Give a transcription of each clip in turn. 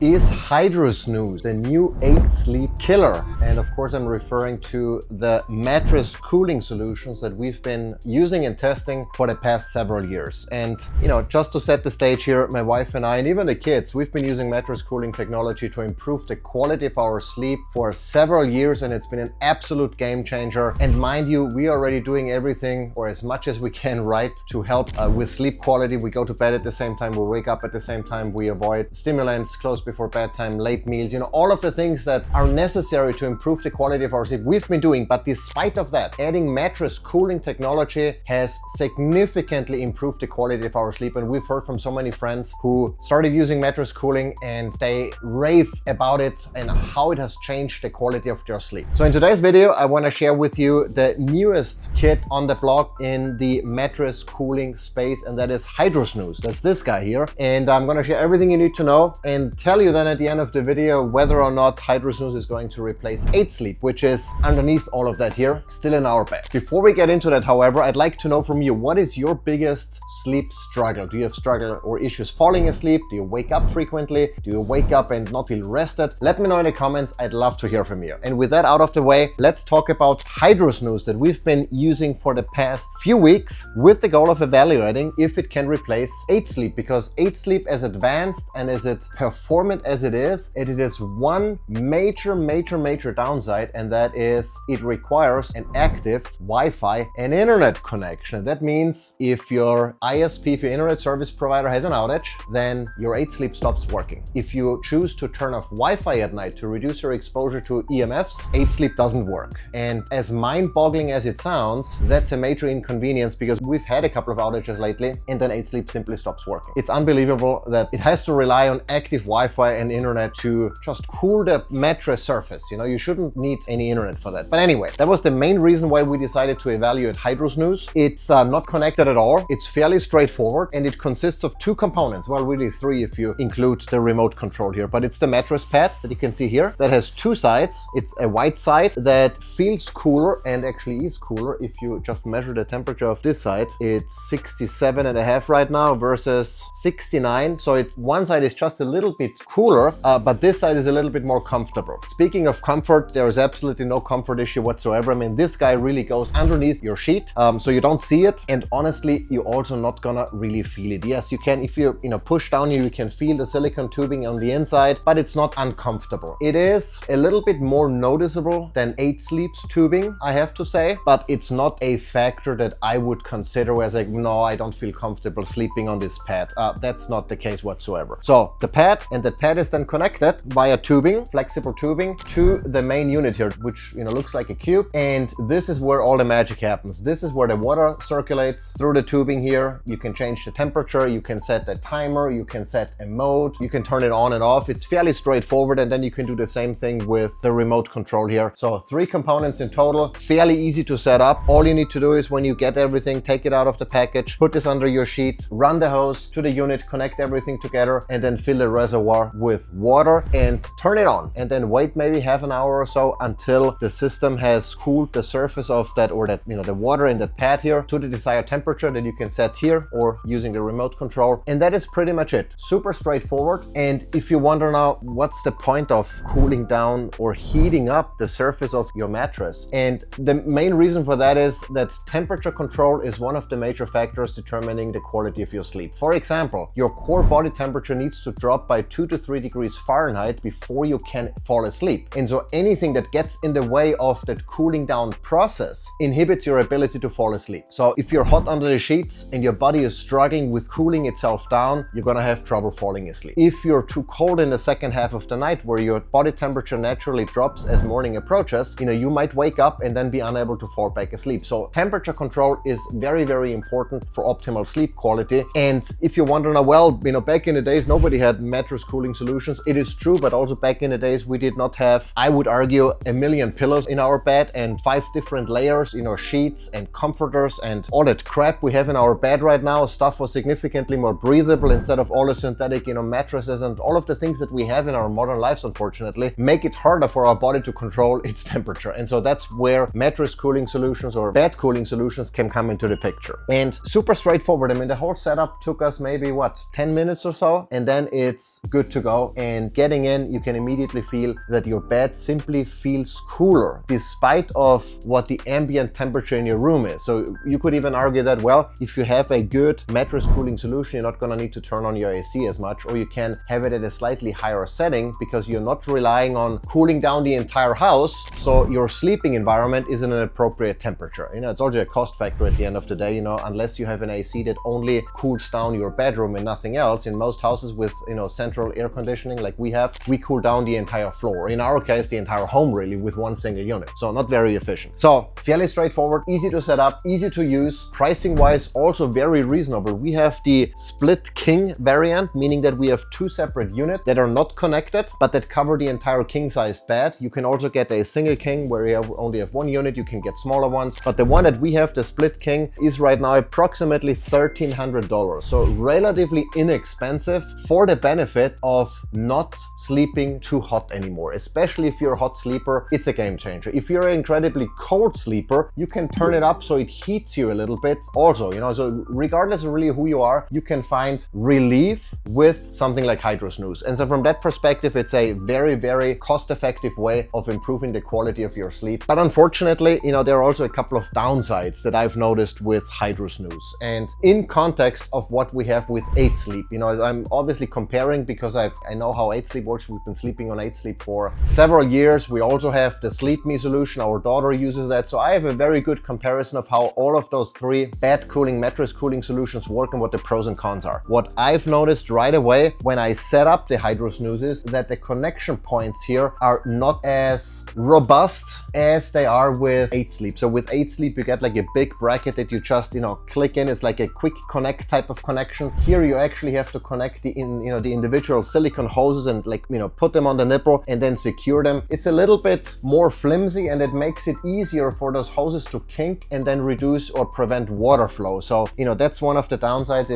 Is HydroSnooze the new 8 Sleep killer? And of course I'm referring to the mattress cooling solutions that we've been using and testing for the past several years. And just to set the stage here, my wife and I, and even the kids, we've been using mattress cooling technology to improve the quality of our sleep for several years, and it's been an absolute game changer. And mind you, we are already doing everything, or as much as we can, right, to help with sleep quality. We go to bed at the same time, we wake up at the same time, we avoid stimulants close before bedtime, late meals, all of the things that are necessary to improve the quality of our sleep we've been doing. But despite of that, adding mattress cooling technology has significantly improved the quality of our sleep. And we've heard from so many friends who started using mattress cooling and they rave about it and how it has changed the quality of their sleep. So in today's video, I want to share with you the newest kit on the block in the mattress cooling space, and that is HydroSnooze. That's this guy here. And I'm going to share everything you need to know and tell you then at the end of the video whether or not HydroSnooze is going to replace 8 Sleep, which is underneath all of that here, still in our bag. Before we get into that, however, I'd like to know from you, what is your biggest sleep struggle? Do you have struggle or issues falling asleep? Do you wake up frequently? Do you wake up and not feel rested? Let me know in the comments. I'd love to hear from you. And with that out of the way, let's talk about HydroSnooze that we've been using for the past few weeks with the goal of evaluating if it can replace 8 Sleep, because 8 Sleep, as advanced and as it performant as it is one major downside, and that is it requires an active Wi-Fi and internet connection. That means if your ISP, if your internet service provider has an outage, then your 8 Sleep stops working. If you choose to turn off Wi-Fi at night to reduce your exposure to EMFs, 8 Sleep doesn't work. And as mind-boggling as it sounds, that's a major inconvenience, because we've had a couple of outages lately and then 8 Sleep simply stops working. It's unbelievable that it has to rely on active Wi-Fi and internet to just cool the mattress surface. You shouldn't need any internet for that. But anyway, that was the main reason why we decided to evaluate HydroSnooze. It's not connected at all. It's fairly straightforward, and it consists of two components. Well, really three if you include the remote control here, but it's the mattress pad that you can see here that has two sides. It's a white side that feels cooler and actually is cooler. If you just measure the temperature of this side, it's 67.5 right now versus 69. So one side is just a little bit cooler, but this side is a little bit more comfortable. Speaking of comfort, there is absolutely no comfort issue whatsoever. I mean, this guy really goes underneath your sheet, so you don't see it, and honestly, you're also not gonna really feel it. Yes, you can, if you push down, you can feel the silicone tubing on the inside, but it's not uncomfortable. It is a little bit more noticeable than 8 Sleep's tubing, I have to say, but it's not a factor that I would consider as like, no, I don't feel comfortable sleeping on this pad. That's not the case whatsoever. So the pad, and the pad is then connected via tubing, flexible tubing, to the main unit here, which looks like a cube. And this is where all the magic happens. This is where the water circulates through the tubing here. You can change the temperature, you can set the timer, you can set a mode, you can turn it on and off. It's fairly straightforward, and then you can do the same thing with the remote control here. So 3 components in total, fairly easy to set up. All you need to do is, when you get everything, take it out of the package, put this under your sheet, run the hose to the unit, connect everything together, and then fill the reservoir with water and turn it on, and then wait maybe half an hour or so until the system has cooled the surface of that, or that the water in that pad here, to the desired temperature that you can set here or using the remote control. And that is pretty much it. Super straightforward. And if you wonder now, what's the point of cooling down or heating up the surface of your mattress? And the main reason for that is that temperature control is one of the major factors determining the quality of your sleep. For example, your core body temperature needs to drop by 2 to 3 degrees Fahrenheit before you can fall asleep. And so anything that gets in the way of that cooling down process inhibits your ability to fall asleep. So if you're hot under the sheets and your body is struggling with cooling itself down, you're gonna have trouble falling asleep. If you're too cold in the second half of the night, where your body temperature naturally drops as morning approaches, you might wake up and then be unable to fall back asleep. So temperature control is very important for optimal sleep quality. And if you wonder now, well, back in the days, nobody had mattress cooling solutions. It is true, but also back in the days, we did not have, I would argue, a million pillows in our bed and 5 different layers, sheets and comforters and all that crap we have in our bed right now. Stuff was significantly more breathable instead of all the synthetic, mattresses, and all of the things that we have in our modern lives, unfortunately, make it harder for our body to control its temperature. And so that's where mattress cooling solutions or bed cooling solutions can come into the picture. And super straightforward. I mean, the whole setup took us maybe 10 minutes or so, and then it's good good to go. And getting in, you can immediately feel that your bed simply feels cooler despite of what the ambient temperature in your room is. So you could even argue that, well, if you have a good mattress cooling solution, you're not gonna need to turn on your AC as much, or you can have it at a slightly higher setting because you're not relying on cooling down the entire house. So your sleeping environment is in an appropriate temperature. You know, it's also a cost factor at the end of the day, you know, unless you have an AC that only cools down your bedroom and nothing else. In most houses with, you know, central air conditioning like we have, we cool down the entire floor. In our case, the entire home really with one single unit. So not very efficient. So fairly straightforward, easy to set up, easy to use. Pricing wise, also very reasonable. We have the split king variant, meaning that we have two separate units that are not connected, but that cover the entire king sized bed. You can also get a single king where you only have one unit. You can get smaller ones, but the one that we have, the split king, is right now approximately $1,300. So relatively inexpensive for the benefit of not sleeping too hot anymore. Especially if you're a hot sleeper, it's a game changer. If you're an incredibly cold sleeper, you can turn it up so it heats you a little bit also, you know, so regardless of really who you are, you can find relief with something like HydroSnooze. And so from that perspective, it's a very, very cost-effective way of improving the quality of your sleep. But unfortunately, you know, there are also a couple of downsides that I've noticed with HydroSnooze. And in context of what we have with 8 Sleep, you know, I'm obviously comparing because I know how 8 Sleep works. We've been sleeping on 8 Sleep for several years. We also have the SleepMe solution. Our daughter uses that. So I have a very good comparison of how all of those three bed cooling, mattress cooling solutions work and what the pros and cons are. What I've noticed right away when I set up the HydroSnooze is that the connection points here are not as robust as they are with 8 Sleep. So with 8 Sleep, you get like a big bracket that you just, you know, click in. It's like a quick connect type of connection. Here you actually have to connect the individual silicone hoses and, like, you know, put them on the nipple and then secure them. It's a little bit more flimsy and it makes it easier for those hoses to kink and then reduce or prevent water flow. So, you know, that's one of the downsides.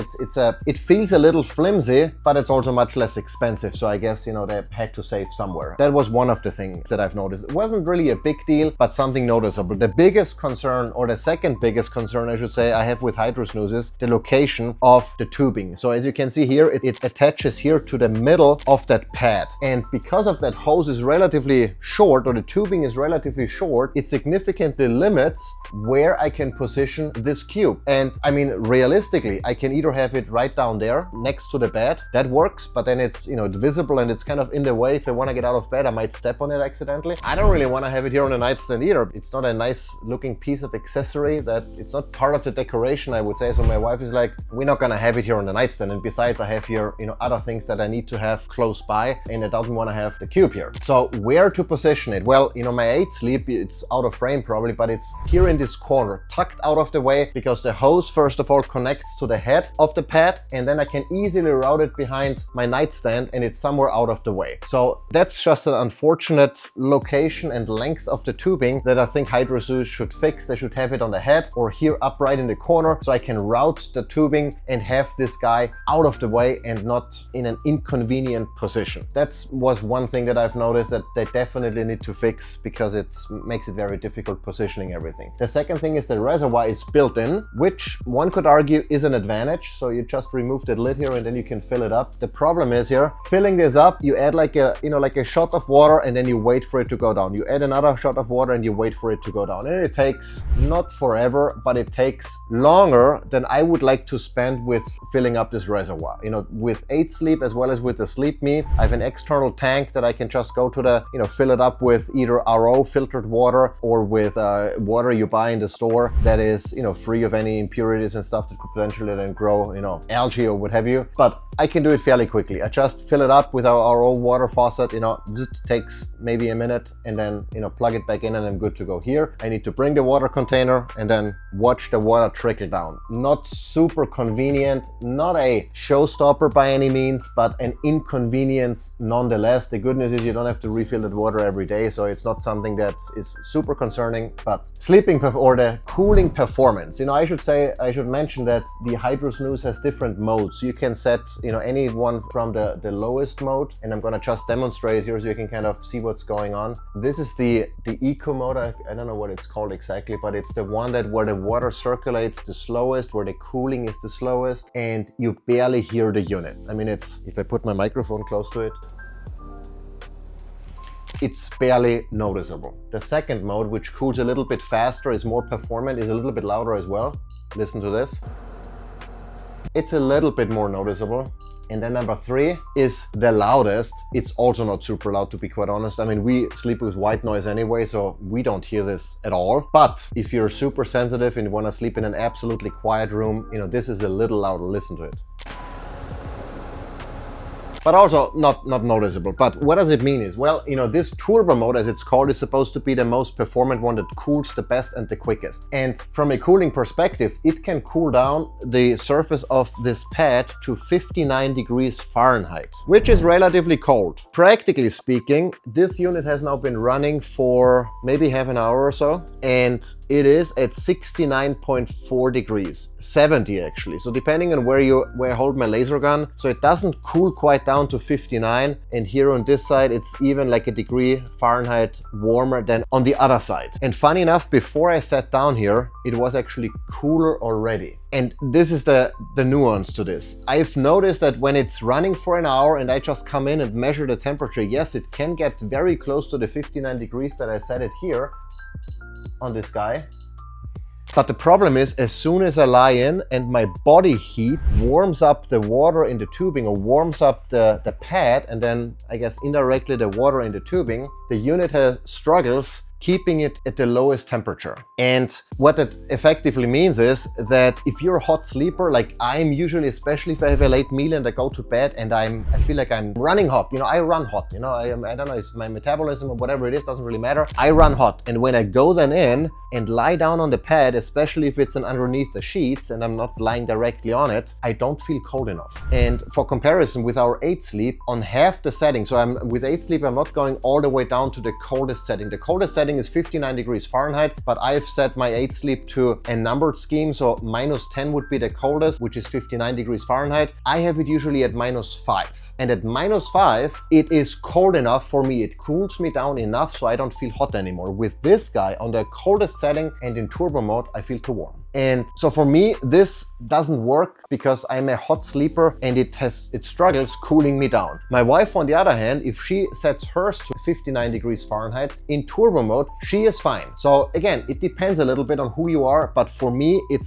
It feels a little flimsy, but it's also much less expensive. So I guess, you know, they had to save somewhere. That was one of the things that I've noticed. It wasn't really a big deal, but something noticeable. The biggest concern, or the second biggest concern, I should say, I have with HydroSnooze is the location of the tubing. So as you can see here, it attaches here to the middle of that pad. And because of that hose is relatively short, or the tubing is relatively short, it significantly limits where I can position this cube. And I mean, realistically, I can either have it right down there next to the bed. That works, but then it's, you know, it's visible and it's kind of in the way. If I want to get out of bed, I might step on it accidentally. I don't really want to have it here on the nightstand either. It's not a nice looking piece of accessory, that it's not part of the decoration, I would say. So my wife is like, we're not gonna have it here on the nightstand. And besides, I have here, you know, other things that I need to have close by, and I don't want to have the cube here. So where to position it? Well, you know, my 8 Sleep, it's out of frame probably, but it's here in this corner, tucked out of the way, because the hose, first of all, connects to the head of the pad, and then I can easily route it behind my nightstand, and it's somewhere out of the way. So that's just an unfortunate location and length of the tubing that I think HydroSnooze should fix. They should have it on the head or here upright in the corner, so I can route the tubing and have this guy out of the way and not in an inconvenient position. That was one thing that I've noticed that they definitely need to fix, because it makes it very difficult positioning everything. The second thing is the reservoir is built in, which one could argue is an advantage. So you just remove the lid here and then you can fill it up. The problem is here, filling this up, you add like a, you know, like a shot of water, and then you wait for it to go down. You add another shot of water and you wait for it to go down. And it takes not forever, but it takes longer than I would like to spend with filling up this reservoir. You know, with 8 Sleep as well as with the SleepMe, I have an external tank that I can just go to the, you know, fill it up with either RO filtered water or with water you buy in the store that is, you know, free of any impurities and stuff that could potentially then grow, you know, algae or what have you. But I can do it fairly quickly. I just fill it up with our RO water faucet, you know, it takes maybe a minute, and then, you know, plug it back in and I'm good to go. Here I need to bring the water container and then watch the water trickle down. Not super convenient, not a showstopper by any means, but an inconvenience nonetheless. The good news is you don't have to refill that water every day, so it's not something that is super concerning. But sleeping or the cooling performance, you know, I should mention that the HydroSnooze has different modes. You can set, you know, any one from the lowest mode, and I'm gonna just demonstrate it here so you can kind of see what's going on. This is the eco mode. I don't know what it's called exactly, but it's the one that where the water circulates the slowest, where the cooling is the slowest, and you barely hear the unit. I mean, it's, if I put put my microphone close to it. It's barely noticeable. The second mode, which cools a little bit faster, is more performant, is a little bit louder as well. Listen to this. It's a little bit more noticeable. And then number 3 is the loudest. It's also not super loud, to be quite honest. I mean, we sleep with white noise anyway, so we don't hear this at all. But if you're super sensitive and you want to sleep in an absolutely quiet room, you know, this is a little louder. Listen to it. But also not noticeable. But what does it mean is, well, you know, this turbo mode, as it's called, is supposed to be the most performant one that cools the best and the quickest. And from a cooling perspective, it can cool down the surface of this pad to 59 degrees Fahrenheit, which is relatively cold. Practically speaking, this unit has now been running for maybe half an hour or so, and it is at 69.4 degrees, 70 actually. So depending on where I hold my laser gun, so it doesn't cool quite down to 59, and here on this side it's even like a degree Fahrenheit warmer than on the other side. And funny enough, before I sat down here, it was actually cooler already. And this is the nuance to this. I've noticed that when it's running for an hour and I just come in and measure the temperature, yes, it can get very close to the 59 degrees that I set it here on this guy. But the problem is, as soon as I lie in and my body heat warms up the water in the tubing, or warms up the pad, and then I guess indirectly the water in the tubing, the unit struggles keeping it at the lowest temperature. And what that effectively means is that if you're a hot sleeper, like I'm usually, especially if I have a late meal and I go to bed and I feel like I'm running hot, you know, I run hot, you know, I don't know, it's my metabolism or whatever it is, doesn't really matter. I run hot. And when I go then in and lie down on the pad, especially if it's underneath the sheets and I'm not lying directly on it, I don't feel cold enough. And for comparison, with our 8 Sleep, on half the setting, so with 8 Sleep, I'm not going all the way down to the coldest setting. The coldest setting is 59 degrees Fahrenheit, but I've set my 8 Sleep to a numbered scheme, so -10 would be the coldest, which is 59 degrees Fahrenheit. I have it usually at -5. And at -5, it is cold enough for me. It cools me down enough so I don't feel hot anymore. With this guy on the coldest setting and in turbo mode, I feel too warm. And so for me, this doesn't work because I'm a hot sleeper and it struggles cooling me down. My wife, on the other hand, if she sets hers to 59 degrees Fahrenheit in turbo mode, she is fine. So again, it depends a little bit on who you are, but for me, it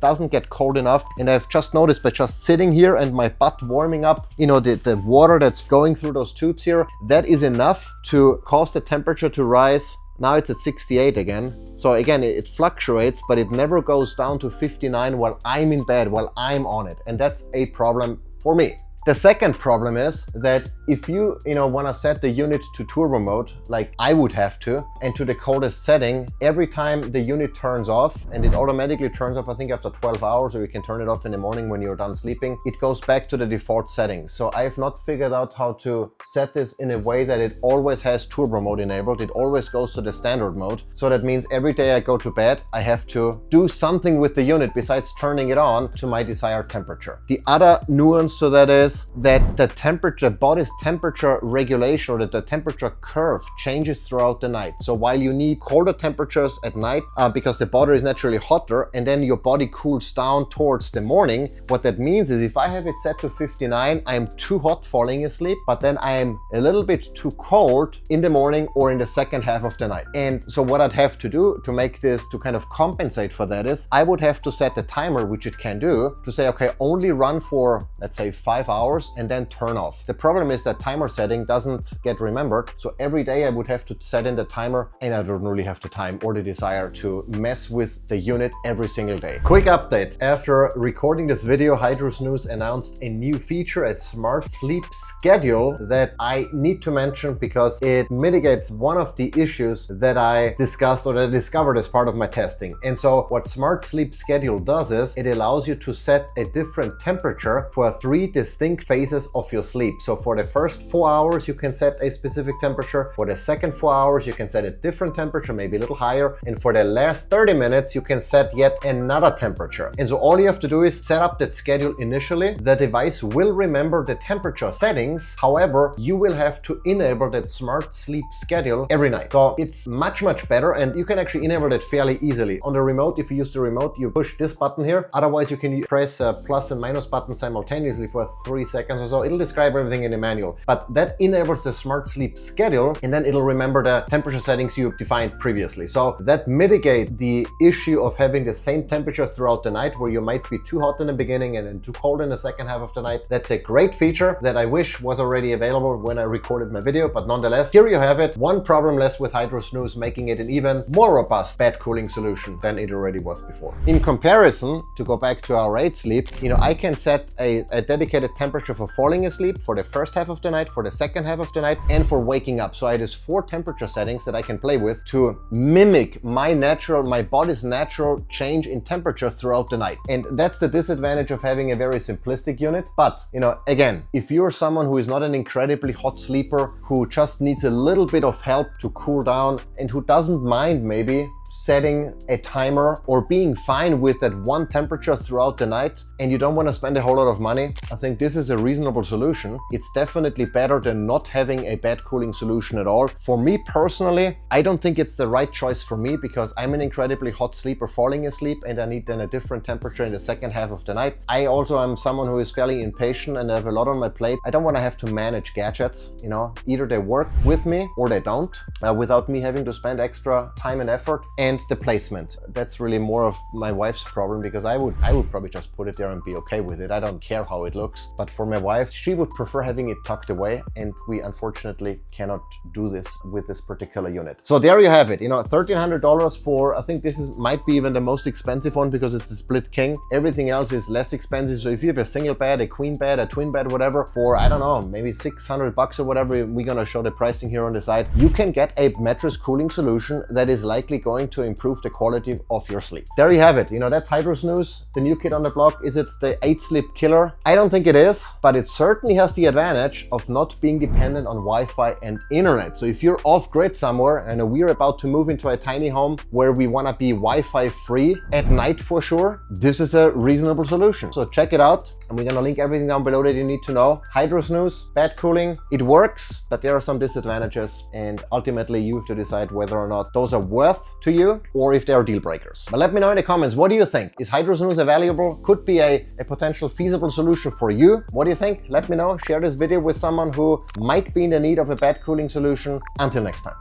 doesn't get cold enough. And I've just noticed by just sitting here and my butt warming up, you know, the water that's going through those tubes here, that is enough to cause the temperature to rise. Now it's at 68 again. So again, it fluctuates, but it never goes down to 59 while I'm in bed, while I'm on it. And that's a problem for me. The second problem is that if you want to set the unit to turbo mode, like I would have to, and to the coldest setting, every time the unit turns off, and it automatically turns off, I think after 12 hours, or you can turn it off in the morning when you're done sleeping, it goes back to the default settings. So I have not figured out how to set this in a way that it always has turbo mode enabled. It always goes to the standard mode. So that means every day I go to bed, I have to do something with the unit besides turning it on to my desired temperature. The other nuance to that is that the body's temperature regulation, or that the temperature curve, changes throughout the night. So while you need colder temperatures at night because the body is naturally hotter, and then your body cools down towards the morning, what that means is if I have it set to 59, I am too hot falling asleep, but then I am a little bit too cold in the morning or in the second half of the night. And so what I'd have to do to make this, to kind of compensate for that, is I would have to set the timer, which it can do, to say, okay, only run for, let's say, 5 hours and then turn off. The problem is that timer setting doesn't get remembered. So every day I would have to set in the timer, and I don't really have the time or the desire to mess with the unit every single day. Quick update. After recording this video, HydroSnooze announced a new feature, a smart sleep schedule, that I need to mention because it mitigates one of the issues that I discussed, or that I discovered as part of my testing. And so what Smart Sleep Schedule does is it allows you to set a different temperature for 3 distinct phases of your sleep. So for the first 4 hours, you can set a specific temperature. For the second 4 hours, you can set a different temperature, maybe a little higher. And for the last 30 minutes, you can set yet another temperature. And so all you have to do is set up that schedule initially. The device will remember the temperature settings. However, you will have to enable that smart sleep schedule every night. So it's much, much better, and you can actually enable it fairly easily. On the remote, if you use the remote, you push this button here. Otherwise, you can press plus and minus button simultaneously for 3 3 seconds or so. It'll describe everything in the manual, but that enables the smart sleep schedule, and then it'll remember the temperature settings you defined previously. So that mitigates the issue of having the same temperature throughout the night, where you might be too hot in the beginning and then too cold in the second half of the night. That's a great feature that I wish was already available when I recorded my video, but nonetheless, here you have it. One problem less with HydroSnooze, making it an even more robust bed cooling solution than it already was before. In comparison, to go back to our 8 Sleep, I can set a dedicated temperature for falling asleep, for the first half of the night, for the second half of the night, and for waking up. So I have 4 temperature settings that I can play with to mimic my body's natural change in temperature throughout the night. And that's the disadvantage of having a very simplistic unit. But, again, if you're someone who is not an incredibly hot sleeper, who just needs a little bit of help to cool down, and who doesn't mind maybe setting a timer or being fine with that one temperature throughout the night, and you don't want to spend a whole lot of money, I think this is a reasonable solution. It's definitely better than not having a bed cooling solution at all. For me personally, I don't think it's the right choice for me, because I'm an incredibly hot sleeper falling asleep, and I need then a different temperature in the second half of the night. I also am someone who is fairly impatient and I have a lot on my plate. I don't want to have to manage gadgets, either they work with me or they don't, without me having to spend extra time and effort. And the placement, that's really more of my wife's problem, because I would probably just put it there and be okay with it. I don't care how it looks. But for my wife, she would prefer having it tucked away, and we unfortunately cannot do this with this particular unit. So there you have it, $1,300 for, I think this might be even the most expensive one, because it's a split king. Everything else is less expensive. So if you have a single bed, a queen bed, a twin bed, whatever, for, I don't know, maybe $600 or whatever, we're gonna show the pricing here on the side, you can get a mattress cooling solution that is likely going to improve the quality of your sleep. There you have it. That's HydroSnooze, the new kid on the block. Is it the 8 Sleep killer? I don't think it is, but it certainly has the advantage of not being dependent on Wi-Fi and internet. So if you're off grid somewhere, and we're about to move into a tiny home where we want to be Wi-Fi free at night for sure, this is a reasonable solution. So check it out, and we're gonna link everything down below that you need to know. HydroSnooze, bed cooling, it works, but there are some disadvantages, and ultimately you have to decide whether or not those are worth to you, or if they are deal breakers. But let me know in the comments, what do you think? Is HydroSnooze available? Could be a potential feasible solution for you? What do you think? Let me know. Share this video with someone who might be in the need of a bed cooling solution. Until next time.